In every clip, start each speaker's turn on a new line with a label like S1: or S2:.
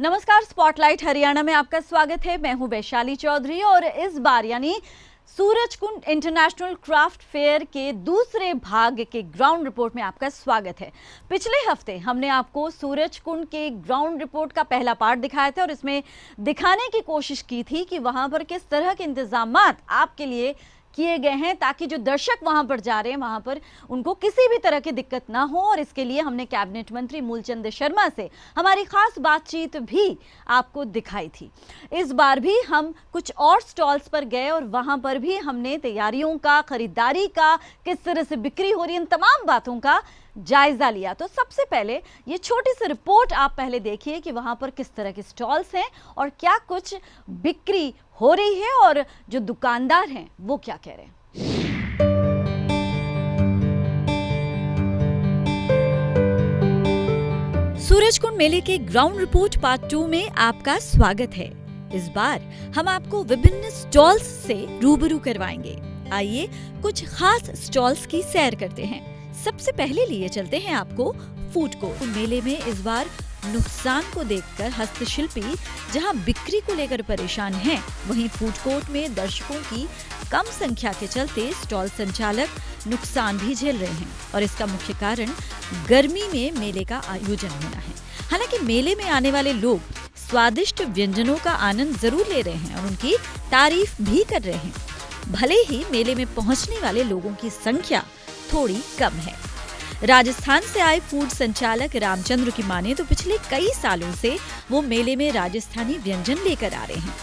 S1: नमस्कार, स्पॉटलाइट हरियाणा में आपका स्वागत है। मैं हूं वैशाली चौधरी और इस बार यानी सूरजकुंड इंटरनेशनल क्राफ्ट फेयर के दूसरे भाग के ग्राउंड रिपोर्ट में आपका स्वागत है। पिछले हफ्ते हमने आपको सूरजकुंड के ग्राउंड रिपोर्ट का पहला पार्ट दिखाया था और इसमें दिखाने की कोशिश की थी कि वहां पर किस तरह के इंतजामात आपके लिए किए गए हैं ताकि जो दर्शक वहां पर जा रहे हैं वहां पर उनको किसी भी तरह की दिक्कत ना हो। और इसके लिए हमने कैबिनेट मंत्री मूलचंद शर्मा से हमारी खास बातचीत भी आपको दिखाई थी। इस बार भी हम कुछ और स्टॉल्स पर गए और वहां पर भी हमने तैयारियों का, खरीदारी का, किस तरह से बिक्री हो रही है, इन तमाम बातों का जायजा लिया। तो सबसे पहले ये छोटी सी रिपोर्ट आप पहले देखिए कि वहां पर किस तरह के स्टॉल्स हैं और क्या कुछ बिक्री हो रही है और जो दुकानदार हैं वो क्या कह रहे हैं। सूरजकुंड मेले के ग्राउंड रिपोर्ट पार्ट 2 में आपका स्वागत है। इस बार हम आपको विभिन्न स्टॉल्स से रूबरू करवाएंगे। आइए कुछ खास स्टॉल्स की सैर करते हैं। सबसे पहले लिए चलते हैं आपको फूड कोर्ट। मेले में इस बार नुकसान को देखकर हस्तशिल्पी जहां बिक्री को लेकर परेशान हैं, वहीं फूड कोर्ट में दर्शकों की कम संख्या के चलते स्टॉल संचालक नुकसान भी झेल रहे हैं। और इसका मुख्य कारण गर्मी में मेले का आयोजन होना है। हालांकि मेले में आने वाले लोग स्वादिष्ट व्यंजनों का आनंद जरूर ले रहे हैं और उनकी तारीफ भी कर रहे हैं। भले ही मेले में पहुंचने वाले लोगों की संख्या थोड़ी कम है। राजस्थान से आए फूड संचालक रामचंद्र की माने तो पिछले कई सालों से वो मेले में राजस्थानी व्यंजन लेकर आ रहे हैं,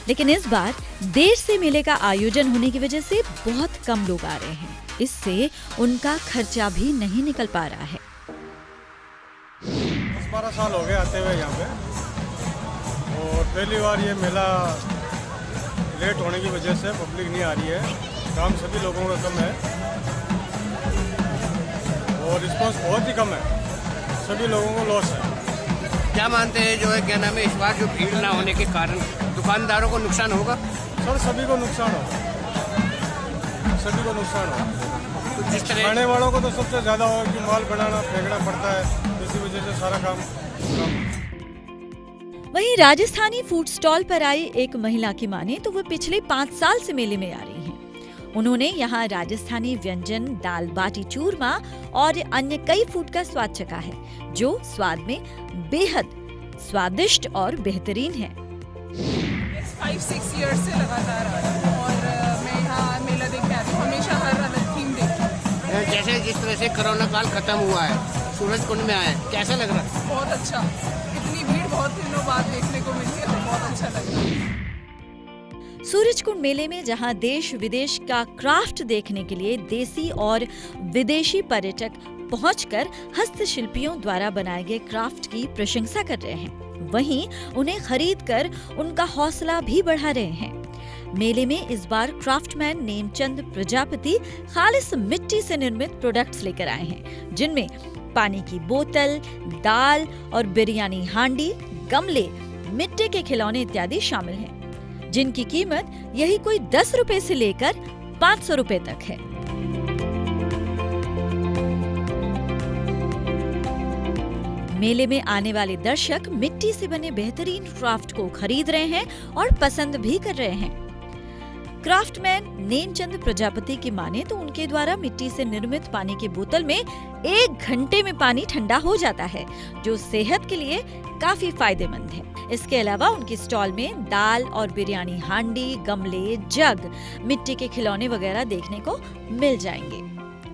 S1: लेकिन इस बार देर से मेले का आयोजन होने की वजह से बहुत कम लोग आ रहे हैं। इससे उनका खर्चा भी नहीं निकल पा रहा है।
S2: 10-12 साल हो गए आते हुए यहाँ पे, और पहली बार ये मेला लेट होने की वजह से पब्लिक नहीं आ रही है। काम सभी लोगों का कम है और रिस्पॉन्स बहुत ही कम है, सभी लोगों को लॉस है।
S3: क्या मानते हैं जो है क्या नाम है, इस बार जो भीड़ ना होने के कारण दुकानदारों को नुकसान होगा?
S2: सर सभी को नुकसान होगा, सभी को नुकसान होगा।
S3: तो जिस तरह
S2: खाने वालों को तो सबसे ज़्यादा होगा कि माल बनाना फेंकना पड़ता है, इसी वजह से सारा काम।
S1: वहीं राजस्थानी फूड स्टॉल पर आई एक महिला की माने तो वो पिछले 5 साल से मेले में आ रही हैं। उन्होंने यहाँ राजस्थानी व्यंजन, दाल बाटी चूरमा और अन्य कई फूड का स्वाद चखा है, जो स्वाद में बेहद स्वादिष्ट और बेहतरीन है।
S4: 5-6 ईयर्स से लगातार आ रहा हूँ और मैं यहाँ मेला देखने आती हूँ, हमेशा हर अलग थीम देखती हूँ।
S3: जैसे जिस तरह से कोरोना काल खत्म हुआ है, सूरजकुंड में आए, कैसा लग रहा है?
S4: बहुत अच्छा, इतनी भीड़ बहुत दिनों बाद देखने को मिलती है तो बहुत अच्छा लग रहा है।
S1: सूरजकुंड मेले में जहां देश विदेश का क्राफ्ट देखने के लिए देसी और विदेशी पर्यटक पहुंचकर हस्तशिल्पियों द्वारा बनाए गए क्राफ्ट की प्रशंसा कर रहे हैं, वहीं उन्हें खरीदकर उनका हौसला भी बढ़ा रहे हैं। मेले में इस बार क्राफ्टमैन नेमचंद प्रजापति खालिस मिट्टी से निर्मित प्रोडक्ट्स लेकर आए हैं, जिनमें पानी की बोतल, दाल और बिरयानी हांडी, गमले, मिट्टी के खिलौने इत्यादि शामिल हैं, जिनकी कीमत यही कोई 10 रुपए से लेकर 500 रुपए तक है। मेले में आने वाले दर्शक मिट्टी से बने बेहतरीन क्राफ्ट को खरीद रहे हैं और पसंद भी कर रहे हैं। क्राफ्टमैन नेमचंद प्रजापति की माने तो उनके द्वारा मिट्टी से निर्मित पानी की बोतल में 1 घंटे में पानी ठंडा हो जाता है, जो सेहत के लिए काफी फायदेमंद है। इसके अलावा उनकी स्टॉल में दाल और बिरयानी हांडी, गमले, जग, मिट्टी के खिलौने वगैरह देखने को मिल जाएंगे।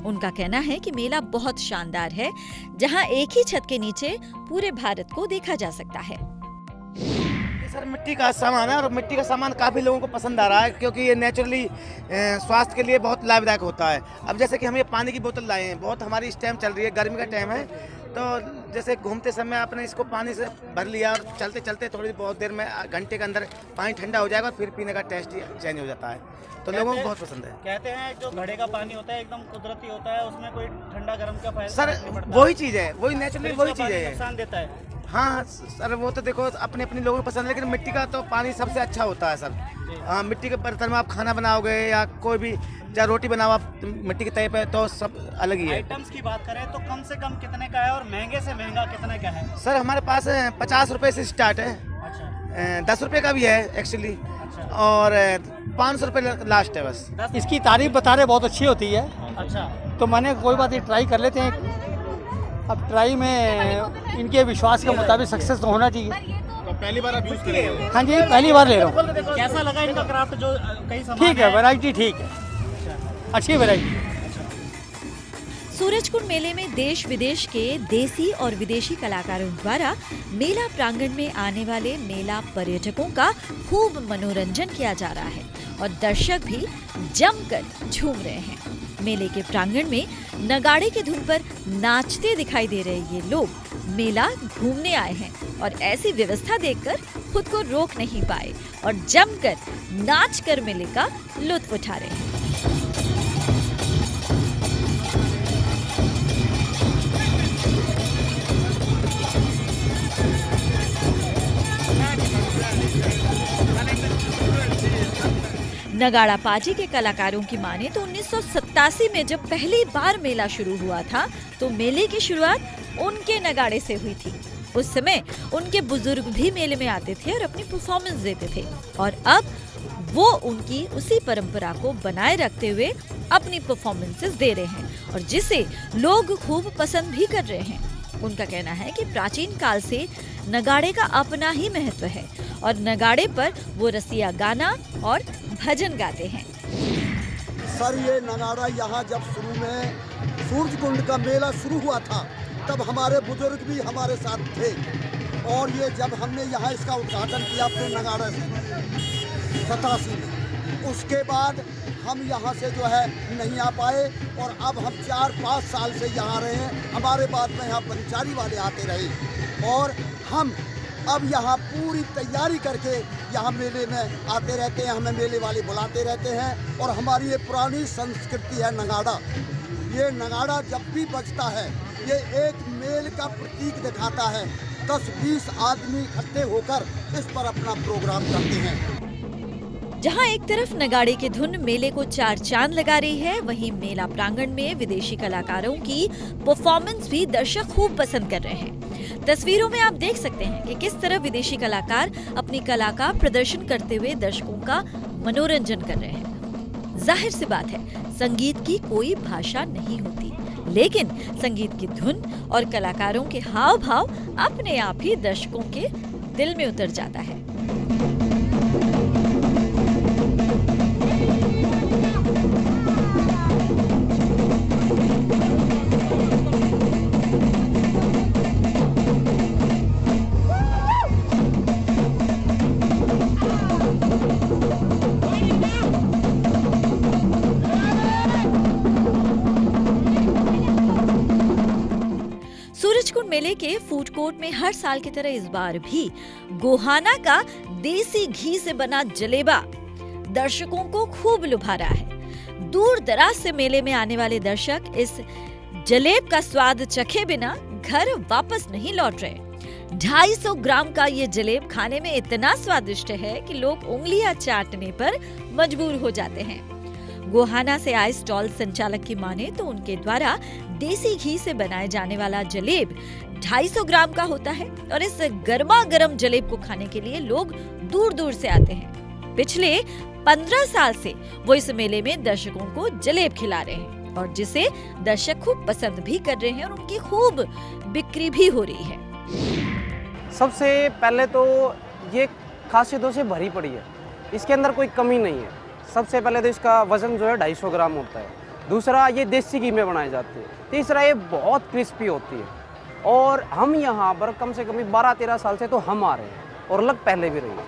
S1: उनका कहना है कि मेला बहुत शानदार है, जहां एक ही छत के नीचे पूरे भारत को देखा जा सकता है।
S5: सर मिट्टी का सामान है और मिट्टी का सामान काफ़ी लोगों को पसंद आ रहा है, क्योंकि ये नेचुरली स्वास्थ्य के लिए बहुत लाभदायक होता है। अब जैसे कि हम ये पानी की बोतल लाए हैं, बहुत हमारी इस टाइम चल रही है, गर्मी का टाइम है, तो जैसे घूमते समय आपने इसको पानी से भर लिया और चलते चलते थोड़ी बहुत देर में, घंटे के अंदर पानी ठंडा हो जाएगा और फिर पीने का टेस्ट चेंज हो जाता है, तो लोगों को बहुत पसंद है।
S6: कहते हैं जो घड़े का पानी होता है एकदम कुदरती होता है, उसमें कोई ठंडा गर्म का फायदा
S5: सर
S6: नहीं पड़ता।
S5: वही चीज़ है, वही नेचुरली वही चीज़ है।
S6: नुकसान देता है।
S5: हाँ सर, वो तो देखो अपने अपने लोगों को पसंद है, लेकिन मिट्टी का तो पानी सबसे अच्छा होता है सर। हाँ, मिट्टी के बर्तन में आप खाना बनाओगे या कोई भी चाहे रोटी बनाओ आप मिट्टी के तवे पे, तो सब अलग ही है।
S6: आइटम्स की बात करें तो कम से कम कितने का है और महंगे से महंगा कितने का है?
S5: सर हमारे पास 50 रुपए से स्टार्ट है,
S6: अच्छा
S5: 10 रुपए का भी है एक्चुअली, और 500 रुपए लास्ट है बस।
S7: इसकी तारीफ बता रहे बहुत अच्छी होती है,
S6: अच्छा
S7: तो मैंने कोई बात नहीं ट्राई कर लेते हैं। अब ट्राई में इनके विश्वास के मुताबिक सक्सेस तो होना चाहिए।
S2: तो पहली बार आप यूज़ करेंगे?
S7: हाँ जी, पहली बार ले रहा हूँ।
S6: कैसा लगा इनका क्राफ्ट जो कई सामान
S7: ठीक है, वैरायटी ठीक है, अच्छी वैरायटी।
S1: सूरजकुंड मेले में देश विदेश के देसी और विदेशी कलाकारों द्वारा मेला प्रांगण में आने वाले मेला पर्यटकों का खूब मनोरंजन किया जा रहा है और दर्शक भी जमकर झूम रहे हैं। मेले के प्रांगण में नगाड़े की धुन पर नाचते दिखाई दे रहे ये लोग मेला घूमने आए हैं और ऐसी व्यवस्था देखकर खुद को रोक नहीं पाए और जमकर नाच कर मेले का लुत्फ उठा रहे हैं। नगाड़ा पार्टी के कलाकारों की माने तो 1987 में जब पहली बार मेला शुरू हुआ था तो मेले की शुरुआत उनके नगाड़े से हुई थी। उस समय उनके बुजुर्ग भी मेले में आते थे और अपनी परफॉर्मेंस देते थे और अब वो उनकी उसी परंपरा को बनाए रखते हुए अपनी परफॉर्मेंसेस दे रहे हैं और जिसे लोग खूब पसंद भी कर रहे हैं। उनका कहना है कि प्राचीन काल से नगाड़े का अपना ही महत्व है और नगाड़े पर वो रसिया गाना और भजन गाते हैं।
S8: सर ये नगाड़ा यहाँ जब शुरू में सूरजकुंड का मेला शुरू हुआ था तब हमारे बुजुर्ग भी हमारे साथ थे और ये जब हमने यहाँ इसका उद्घाटन किया अपने नगाड़े से 87 में, उसके बाद हम यहाँ से जो है नहीं आ पाए और अब हम 4-5 साल से यहाँ रहे हैं। हमारे बाद में यहाँ पंचारी वाले आते रहे और हम अब यहाँ पूरी तैयारी करके यहाँ मेले में आते रहते हैं। हमें मेले वाले बुलाते रहते हैं और हमारी ये पुरानी संस्कृति है नगाड़ा। ये नगाड़ा जब भी बजता है ये एक मेल का प्रतीक दिखाता है। 10-20 आदमी इकट्ठे होकर इस पर अपना प्रोग्राम करते हैं।
S1: जहां एक तरफ नगाड़े की धुन मेले को चार चांद लगा रही है, वहीं मेला प्रांगण में विदेशी कलाकारों की परफॉर्मेंस भी दर्शक खूब पसंद कर रहे हैं। तस्वीरों में आप देख सकते हैं कि किस तरह विदेशी कलाकार अपनी कला का प्रदर्शन करते हुए दर्शकों का मनोरंजन कर रहे हैं। जाहिर सी बात है, संगीत की कोई भाषा नहीं होती, लेकिन संगीत की धुन और कलाकारों के हाव भाव अपने आप ही दर्शकों के दिल में उतर जाता है। सूरजकुंड मेले के फूड कोर्ट में हर साल की तरह इस बार भी गोहाना का देसी घी से बना जलेबा दर्शकों को खूब लुभा रहा है। दूर दराज से मेले में आने वाले दर्शक इस जलेब का स्वाद चखे बिना घर वापस नहीं लौट रहे। 250 ग्राम का ये जलेब खाने में इतना स्वादिष्ट है कि लोग उंगलियां चाटने पर मजबूर हो जाते हैं। गोहाना से आए स्टॉल संचालक की माने तो उनके द्वारा देसी घी से बनाए जाने वाला जलेब 250 ग्राम का होता है और इस गर्मा गर्म जलेब को खाने के लिए लोग दूर दूर से आते हैं। पिछले 15 साल से वो इस मेले में दर्शकों को जलेब खिला रहे हैं और जिसे दर्शक खूब पसंद भी कर रहे हैं और उनकी खूब बिक्री भी हो रही है।
S9: सबसे पहले तो ये खासियतों से भरी पड़ी है, इसके अंदर कोई कमी नहीं है। सबसे पहले तो इसका वजन जो है 250 ग्राम होता है। दूसरा, ये देसी घी में बनाए जाते हैं। तीसरा, ये बहुत क्रिस्पी होती है और हम यहाँ पर कम से कम 12-13 साल से तो हम आ रहे हैं और अलग पहले भी रही है,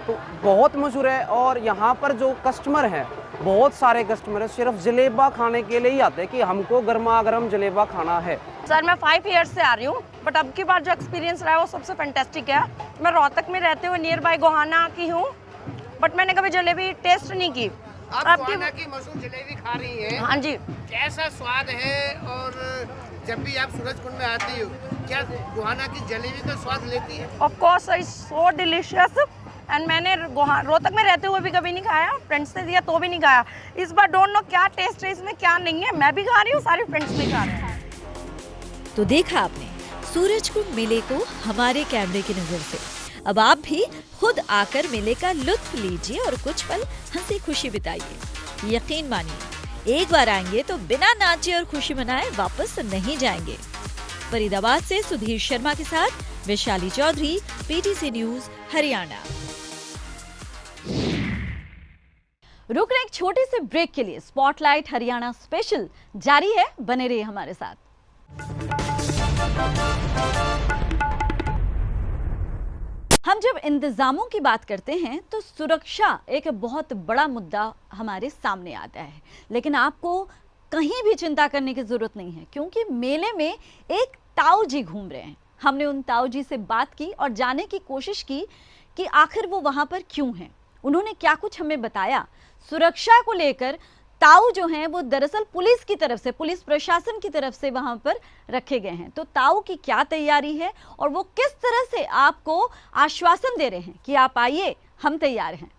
S9: तो बहुत मशहूर है। और यहाँ पर जो कस्टमर हैं, बहुत सारे कस्टमर हैं, सिर्फ जलेबा खाने के लिए ही आते हैं कि हमको गर्मा गर्म जलेबा खाना है।
S10: सर मैं 5 ईयर्स से आ रही हूँ, बट अब की बार जो एक्सपीरियंस रहा है वो सबसे फैंटास्टिक है। मैं रोहतक में रहते हुए नियर बाय गोहाना की हूँ, बट मैंने कभी जलेबी टेस्ट नहीं की।
S3: आप गोहाना की मशहूर जलेबी खा रही हैं?
S10: हाँ जी।
S3: कैसा स्वाद है और जब भी आप सूरज कुंड में आती हो, क्या गोहाना की जलेबी का स्वाद लेती है?
S10: Of course it's so delicious and मैंने रोहतक में रहते हुए भी कभी नहीं खाया, फ्रेंड्स ने दिया तो भी नहीं खाया। इस बार डोंट नो क्या टेस्ट है इसमें क्या नहीं है, मैं भी खा रही हूँ, सारे फ्रेंड्स भी खा रहे हैं।
S1: तो देखा आपने सूरजकुंड मेले को हमारे कैमरे की नजर से। अब आप भी खुद आकर मेले का लुत्फ लीजिए और कुछ पल हंसी खुशी बिताइए। यकीन मानिए एक बार आएंगे तो बिना नाचे और खुशी मनाए वापस नहीं जाएंगे। फरीदाबाद से सुधीर शर्मा के साथ वैशाली चौधरी, पीटीसी न्यूज, हरियाणा। रुक रहे एक छोटे से ब्रेक के लिए। स्पॉटलाइट हरियाणा स्पेशल जारी है, बने रहिए हमारे साथ। हम जब इंतजामों की बात करते हैं तो सुरक्षा एक बहुत बड़ा मुद्दा हमारे सामने आता है, लेकिन आपको कहीं भी चिंता करने की जरूरत नहीं है, क्योंकि मेले में एक ताऊ जी घूम रहे हैं। हमने उन ताऊ जी से बात की और जानने की कोशिश की कि आखिर वो वहां पर क्यों हैं। उन्होंने क्या कुछ हमें बताया। सुरक्षा को लेकर ताऊ जो हैं वो दरअसल पुलिस की तरफ से, पुलिस प्रशासन की तरफ से वहां पर रखे गए हैं। तो ताऊ की क्या तैयारी है और वो किस तरह से आपको आश्वासन दे रहे हैं कि आप आइए, हम तैयार हैं।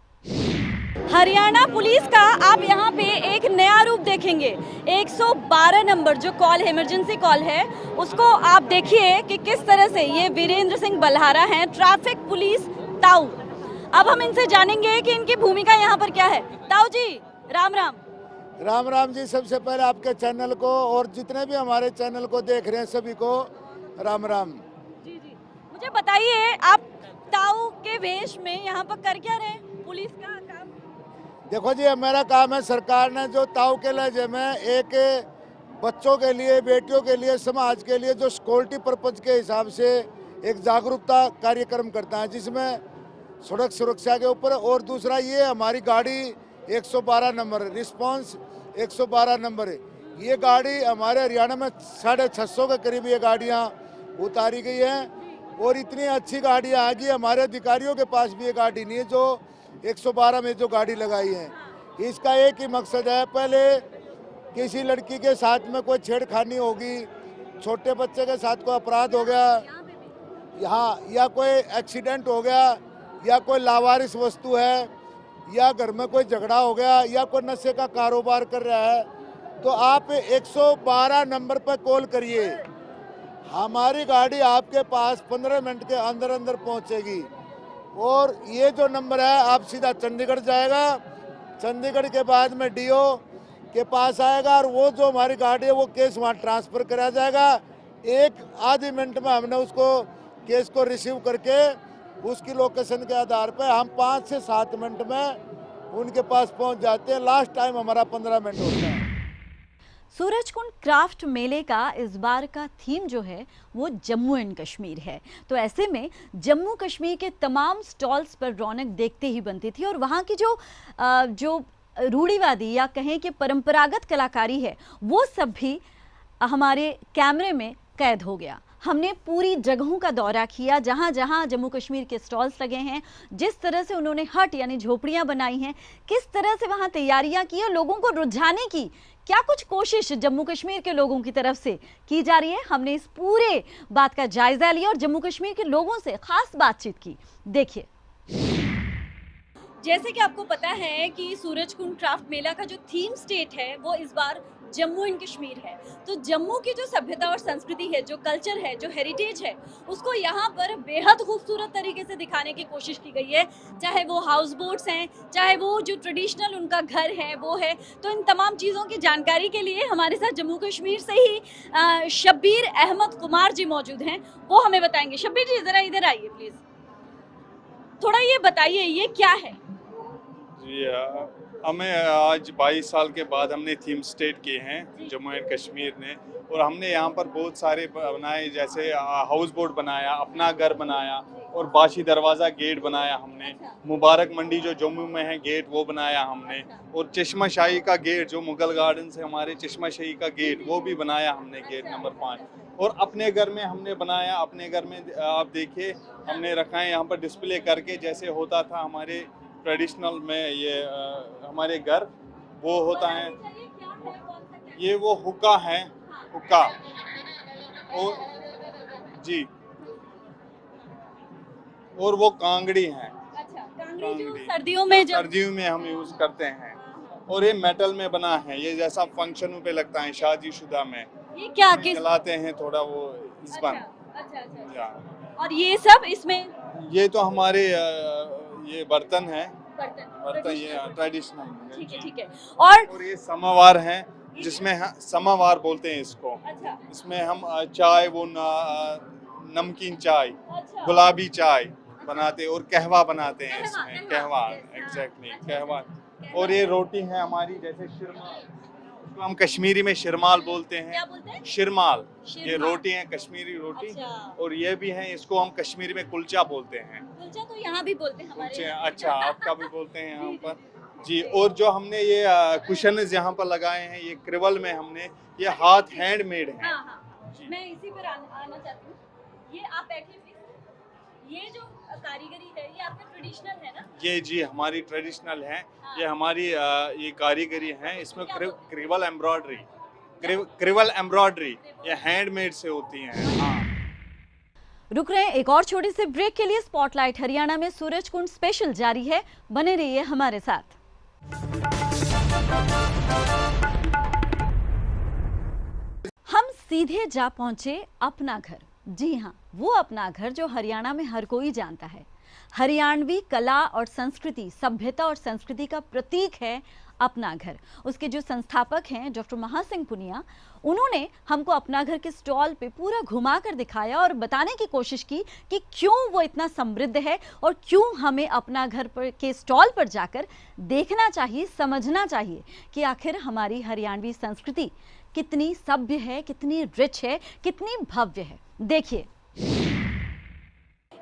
S1: हरियाणा पुलिस का आप यहाँ पे एक नया रूप देखेंगे। 112 नंबर जो कॉल है, इमरजेंसी कॉल है, उसको आप देखिए कि किस तरह से ये वीरेंद्र सिंह बल्हारा हैं, ट्रैफिक पुलिस ताऊ। अब हम इनसे जानेंगे कि इनकी भूमिका यहाँ पर क्या है। ताऊ जी राम राम।
S11: राम राम जी। सबसे पहले आपके चैनल को और जितने भी हमारे चैनल को देख रहे हैं सभी को राम राम।
S1: जी जी, मुझे बताइए आप ताऊ के वेश में यहाँ पर कर क्या रहे हैं? पुलिस का काम?
S11: देखो जी, मेरा काम है, सरकार ने जो ताऊ के लहजे में एक बच्चों के लिए, बेटियों के लिए, समाज के लिए जो सिक्योरिटी पर्पज के हिसाब से एक जागरूकता कार्यक्रम करता है, जिसमें सड़क सुरक्षा के ऊपर, और दूसरा ये हमारी गाड़ी 112 नंबर रिस्पांस 112 नंबर है। ये गाड़ी हमारे हरियाणा में 650 के करीब ये गाड़ियाँ उतारी गई हैं, और इतनी अच्छी गाड़ियाँ आ गई। हमारे अधिकारियों के पास भी ये गाड़ी नहीं है जो 112 में जो गाड़ी लगाई है। इसका एक ही मकसद है, पहले किसी लड़की के साथ में कोई छेड़खानी होगी, छोटे बच्चे के साथ कोई अपराध हो गया यहाँ, या कोई एक्सीडेंट हो गया, या कोई लावारिस वस्तु है, या घर में कोई झगड़ा हो गया, या कोई नशे का कारोबार कर रहा है, तो आप 112 नंबर पर कॉल करिए। हमारी गाड़ी आपके पास 15 मिनट के अंदर अंदर पहुंचेगी। और ये जो नंबर है आप सीधा चंडीगढ़ जाएगा, चंडीगढ़ के बाद में डीओ के पास आएगा, और वो जो हमारी गाड़ी है वो केस वहाँ ट्रांसफ़र करा जाएगा। एक आधे मिनट में हमने उसको केस को रिसीव करके उसकी लोकेशन के आधार पर हम 5 से 7 मिनट में उनके पास पहुंच जाते हैं। लास्ट टाइम हमारा 15 मिनट होता है।
S1: सूरजकुंड क्राफ्ट मेले का इस बार का थीम जो है वो जम्मू एंड कश्मीर है। तो ऐसे में जम्मू कश्मीर के तमाम स्टॉल्स पर रौनक देखते ही बनती थी, और वहाँ की जो रूढ़िवादी या कहें कि परंपरागत कलाकारी है वो सब भी हमारे कैमरे में कैद हो गया। हमने पूरी जगहों का दौरा किया जहां जहां जम्मू कश्मीर के स्टॉल्स लगे हैं, जिस तरह से उन्होंने हट यानी झोपड़ियां बनाई हैं, किस तरह से वहां तैयारियां की और लोगों को रुझाने की क्या कुछ कोशिश जम्मू कश्मीर के लोगों की तरफ से की जा रही है। हमने इस पूरे बात का जायजा लिया और जम्मू कश्मीर के लोगों से खास बातचीत की। देखिए, जैसे कि आपको पता है कि सूरजकुंड क्राफ्ट मेला का जो थीम स्टेट है वो इस बार जम्मू एंड कश्मीर है। तो जम्मू की जो सभ्यता और संस्कृति है, जो कल्चर है, जो हेरिटेज है, उसको यहाँ पर बेहद खूबसूरत तरीके से दिखाने की कोशिश की गई है। चाहे वो हाउस बोट्स हैं, चाहे वो जो ट्रेडिशनल उनका घर है वो है। तो इन तमाम चीज़ों की जानकारी के लिए हमारे साथ जम्मू कश्मीर से ही शब्बीर अहमद कुमार जी मौजूद हैं, वो हमें बताएंगे। शब्बीर जी ज़रा इधर आइए प्लीज़, थोड़ा ये बताइए ये क्या है।
S12: जी, हमें आज 22 साल के बाद हमने थीम स्टेट किए हैं जम्मू एंड कश्मीर ने, और हमने यहाँ पर बहुत सारे बनाए, जैसे हाउस बोट बनाया, अपना घर बनाया, और बाशी दरवाज़ा गेट बनाया हमने, मुबारक मंडी जो जम्मू में है गेट वो बनाया हमने, और चश्मा शाही का गेट जो मुगल गार्डन से हमारे चश्मा शाही का गेट वो भी बनाया हमने, गेट नंबर 5। और अपने घर में हमने बनाया, अपने घर में आप देखिए हमने रखा है यहाँ पर डिस्प्ले करके, जैसे होता था हमारे ट्रेडिशनल में ये हमारे घर वो होता है, ये वो हुक्का है, हुक्का और जी, और वो कांगड़ी हैं।
S1: अच्छा, कांगड़ी जो सर्दियों में
S12: हम यूज करते हैं। और ये मेटल में बना है, ये जैसा फंक्शनों पे लगता है शादीशुदा में,
S1: ये क्या
S12: इसमें जलाते हैं थोड़ा वो इस बन।
S1: अच्छा। और ये सब इसमें
S12: ये तो हमारे ये बर्तन है, बर्तन ये ट्रेडिशनल।
S1: ठीक है। और
S12: ये समवार है, जिसमें समवार बोलते हैं इसको।
S1: अच्छा।
S12: इसमें हम चाय, वो नमकीन चाय, गुलाबी चाय बनाते और कहवा बनाते हैं इसमें। कहवा, एग्जैक्टली कहवा। और ये रोटी है हमारी, जैसे शिरमाल, इसको हम कश्मीरी में शिरमाल बोलते हैं।
S1: क्या बोलते हैं?
S12: शिरमाल। ये रोटी है, कश्मीरी रोटी।
S1: अच्छा।
S12: और ये भी है, इसको हम कश्मीरी में कुलचा बोलते हैं।
S1: कुलचा तो यहाँ भी बोलते हैं हमारे
S12: कुलचे,
S1: यहाँ।
S12: अच्छा, आपका भी बोलते हैं यहाँ पर जी। और जो हमने ये कुशन यहाँ पर लगाए हैं, ये क्रिवल में हमने, ये हाथ हैंडमेड है।
S1: हाँ। मैं इसी पर आना चाहती हूँ। ये आप बैठिए प्लीज। ये जो कारीगरी है, ये आपका ट्रेडिशनल है ना?
S12: ये जी हमारी ट्रेडिशनल है। ये हमारी ये कारीगरी है। इसमें क्रिवल एम्ब्रॉयडरी, क्रिवल एम्ब्रॉयडरी ये हैंडमेड से होती है। हाँ।
S1: रुक रहे हैं एक और छोटे से ब्रेक के लिए। स्पॉटलाइट हरियाणा में सूरज कुंड स्पेशल जारी है, बने रहिए हमारे साथ। हम सीधे जा पहुंचे अपना घर। जी हाँ, वो अपना घर जो हरियाणा में हर कोई जानता है। हरियाणवी कला और संस्कृति, सभ्यता और संस्कृति का प्रतीक है अपना घर। उसके जो संस्थापक हैं डॉक्टर महासिंह पुनिया, उन्होंने हमको अपना घर के स्टॉल पे पूरा घुमा कर दिखाया और बताने की कोशिश की कि क्यों वो इतना समृद्ध है और क्यों हमें अपना घर पर के स्टॉल पर जाकर देखना चाहिए, समझना चाहिए कि आखिर हमारी हरियाणवी संस्कृति कितनी सभ्य है, कितनी रिच है, कितनी भव्य है। देखिए,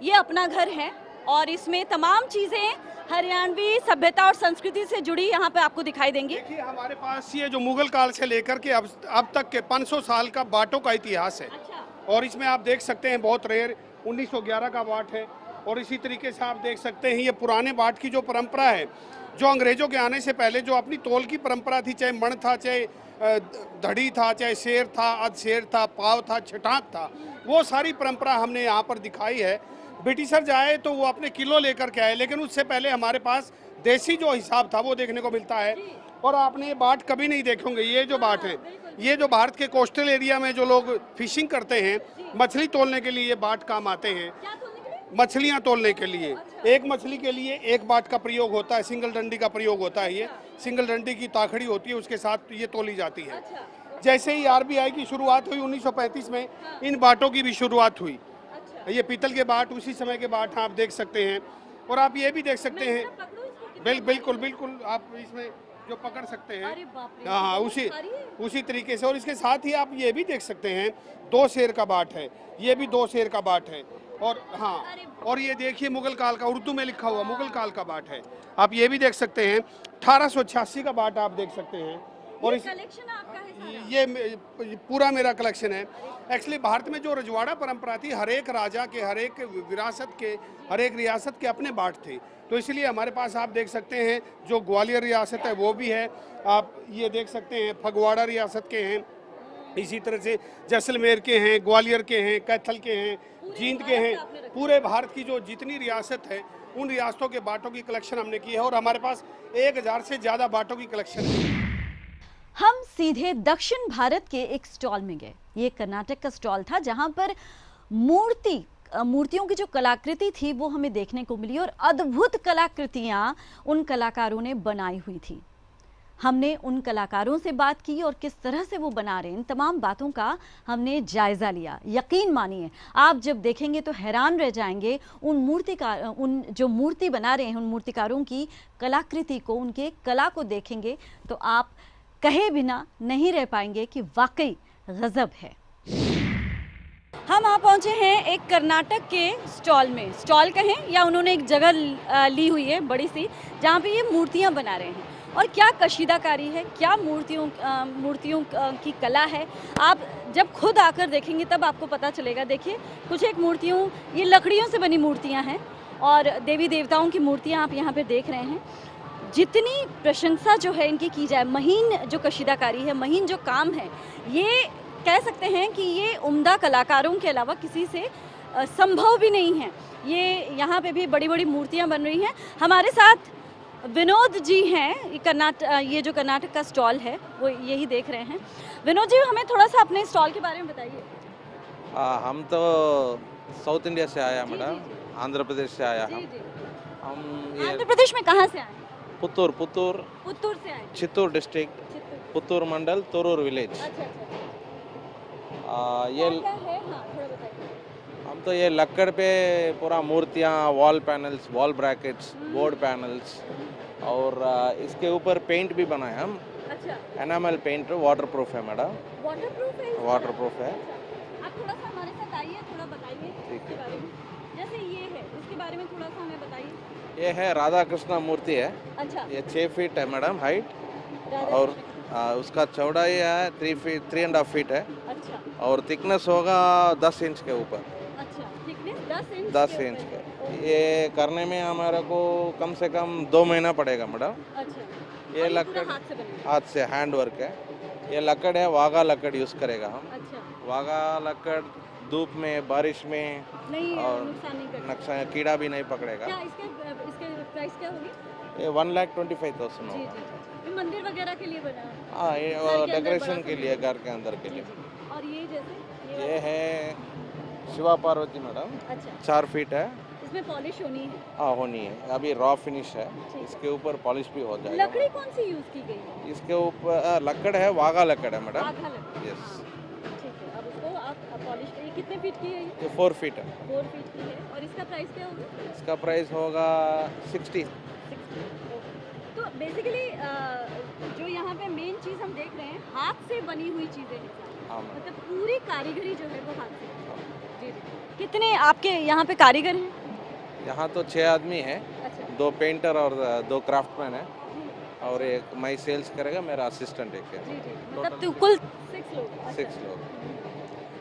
S1: ये अपना घर है और इसमें तमाम चीजें हरियाणवी सभ्यता और संस्कृति से जुड़ी यहाँ पे आपको दिखाई देंगी।
S13: देखिए, हमारे पास ये जो मुगल काल से लेकर के अब तक के 500 साल का बाटों का इतिहास है।
S1: अच्छा।
S13: और इसमें आप देख सकते हैं बहुत रेयर 1911 का बाट है। और इसी तरीके से आप देख सकते हैं ये पुराने बाट की जो परंपरा है, जो अंग्रेजों के आने से पहले जो अपनी तोल की परंपरा थी, चाहे मण था, चाहे धड़ी था, चाहे शेर था, अधशेर था, पाव था, छटाक था, वो सारी परंपरा हमने यहाँ पर दिखाई है। ब्रिटिशर जाए तो वो अपने किलो लेकर के आए, लेकिन उससे पहले हमारे पास देसी जो हिसाब था वो देखने को मिलता है। और आपने ये बाट कभी नहीं देखे होंगे। ये जो बाट है, ये जो भारत के कोस्टल एरिया में जो लोग फिशिंग करते हैं, मछली तोलने के लिए ये बाट काम आते हैं। मछलियाँ तोलने के लिए एक मछली के लिए एक बाट का प्रयोग होता है, सिंगल डंडी का प्रयोग होता है। ये सिंगल डंडी की ताखड़ी होती है, उसके साथ ये तोली जाती है। जैसे ही आरबीआई की शुरुआत हुई 1935 में, इन बाटों की भी शुरुआत हुई। ये पीतल के बाट उसी समय के बाट आप देख सकते हैं। और आप ये भी देख सकते हैं, बिल्कुल आप इसमें जो पकड़ सकते हैं, हाँ, उसी तरीके से। और इसके साथ ही आप ये भी देख सकते हैं 2 शेर का बाट है, ये भी 2 शेर का बाट है। और हाँ, और ये देखिए मुगल काल का, उर्दू में लिखा हुआ मुगल काल का बाट है। आप ये भी देख सकते हैं 1886 का बाट आप देख सकते हैं। और ये पूरा मेरा कलेक्शन है। एक्चुअली भारत में जो रजवाड़ा परंपरा थी, हर एक राजा के, हर एक विरासत के, हर एक रियासत के अपने बाट थे। तो इसलिए हमारे पास आप देख सकते हैं जो ग्वालियर रियासत है वो भी है, आप ये देख सकते हैं फगवाड़ा रियासत के हैं, इसी तरह से जैसलमेर के हैं, ग्वालियर के हैं, कैथल के हैं, जींद के हैं। पूरे भारत की जो जितनी रियासत है उन रियासतों के बाटों की कलेक्शन हमने की है। और हमारे पास 1000 से ज़्यादा बाटों की कलेक्शन है।
S1: हम सीधे दक्षिण भारत के एक स्टॉल में गए। ये कर्नाटक का स्टॉल था जहां पर मूर्तियों की जो कलाकृति थी वो हमें देखने को मिली और अद्भुत कलाकृतियां उन कलाकारों ने बनाई हुई थी। हमने उन कलाकारों से बात की और किस तरह से वो बना रहे हैं, इन तमाम बातों का हमने जायजा लिया। यकीन मानिए, आप जब देखेंगे तो हैरान रह जाएंगे उन जो मूर्ति बना रहे हैं, उन मूर्तिकारों की कलाकृति को, उनके कला को देखेंगे तो आप कहे बिना नहीं रह पाएंगे कि वाकई गजब है। हम आ पहुंचे हैं एक कर्नाटक के स्टॉल में। स्टॉल कहें या उन्होंने एक जगह ली हुई है बड़ी सी, जहां पे ये मूर्तियां बना रहे हैं। और क्या कशीदाकारी है, क्या मूर्तियों की कला है, आप जब खुद आकर देखेंगे तब आपको पता चलेगा। देखिए, कुछ एक मूर्तियों, ये लकड़ियों से बनी मूर्तियां हैं और देवी देवताओं की मूर्तियां आप यहाँ पे देख रहे हैं। जितनी प्रशंसा जो है इनकी की जाए, महीन जो कशीदाकारी है, महीन जो काम है, ये कह सकते हैं कि ये उम्दा कलाकारों के अलावा किसी से संभव भी नहीं है। ये यहाँ पे भी बड़ी बड़ी मूर्तियाँ बन रही हैं। हमारे साथ विनोद जी हैं, ये जो कर्नाटक का स्टॉल है वो यही देख रहे हैं। विनोद जी, हमें थोड़ा सा अपने स्टॉल के बारे में बताइए।
S14: हम तो साउथ इंडिया से आया मैडम, आंध्र प्रदेश से आया। हम
S1: आंध्र प्रदेश में कहाँ से आए?
S14: पुत्तूर
S1: से आए।
S14: चित्तूर डिस्ट्रिक्ट, पुत्तूर मंडल, तोरूर विलेज। ये हम तो ये लकड़ पे पूरा मूर्तियाँ, wall panels, wall brackets, board panels और इसके ऊपर पेंट भी बनाए हम। एनामल पेंट, वाटर प्रूफ है मैडम। वाटर प्रूफ है।
S1: आप थोड़ा सा हमारे साथ आइए, थोड़ा बताइए इसके बारे में। जैसे ये है, इसके बारे में थोड़ा सा हमें बताइए।
S14: ये है राधा कृष्णा मूर्ति है।
S1: अच्छा।
S14: ये 6 फीट है मैडम हाइट, और उसका चौड़ाई है 3.5 फीट है।
S1: अच्छा।
S14: और थिकनेस होगा 10 इंच के ऊपर।
S1: अच्छा, थिकनेस
S14: 10 इंच के। ये करने में हमारे को कम से कम 2 महीना पड़ेगा मैडम।
S1: अच्छा।
S14: ये लकड़ हाथ से हैंड वर्क है। ये लकड़ है, वाघा लकड़ यूज करेगा हम।
S1: अच्छा।
S14: वाघा लकड़ धूप में, बारिश में
S1: नहीं,
S14: और
S1: नुकसान
S14: कीड़ा भी नहीं पकड़ेगा।
S1: क्या इसके प्राइस क्या होगी?
S14: ये 1,25,000 होगा।
S1: ये मंदिर वगैरह के लिए बना है?
S14: हाँ, ये डेकोरेशन के लिए, घर के अंदर के लिए।
S1: और ये जैसे
S14: ये है शिवा पार्वती मैडम।
S1: अच्छा।
S14: 4 फीट है।
S1: इसमें पॉलिश होनी है?
S14: हाँ, होनी है। अभी रॉ फिनिश है, इसके ऊपर पॉलिश भी हो जाएगा।
S1: लकड़ी कौन सी यूज की गई है?
S14: इसके ऊपर लकड़ है, वाघा लकड़ है मैडम।
S1: वाघा लकड़।
S14: यस।
S1: ठीक है, अब उसको आप पॉलिश करिए। कितने फीट की है
S14: ये 4 फीट है।
S1: 4 फीट की है। और इसका प्राइस क्या होगा?
S14: इसका प्राइस होगा 60।
S1: तो बेसिकली जो यहाँ पे मेन चीज़ हम देख रहे हैं, हाथ से बनी हुई चीज़ें हैं। मतलब पूरी कारीगरी जो है वो हाथ से। जी जी। कितने आपके यहाँ पे कारीगर हैं?
S14: यहाँ तो 6 आदमी हैं।
S1: अच्छा।
S14: 2 पेंटर और 2 क्राफ्टमैन है, और एक मैं सेल्स करेगा, मेरा असिस्टेंट एक है।
S1: जी जी। मतलब कुल 6 लोग।
S14: 6 लोग।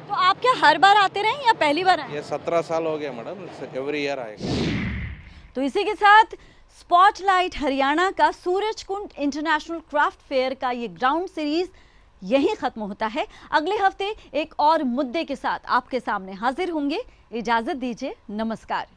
S1: तो आप क्या हर बार आते रहे या पहली बार आए?
S14: ये 17 साल हो गया मैडम, एवरी ईयर आएगा।
S1: तो इसी के साथ स्पॉटलाइट हरियाणा का सूरजकुंड इंटरनेशनल क्राफ्ट फेयर का ये ग्राउंड सीरीज यहीं खत्म होता है। अगले हफ्ते एक और मुद्दे के साथ आपके सामने हाजिर होंगे। इजाजत दीजिए, नमस्कार।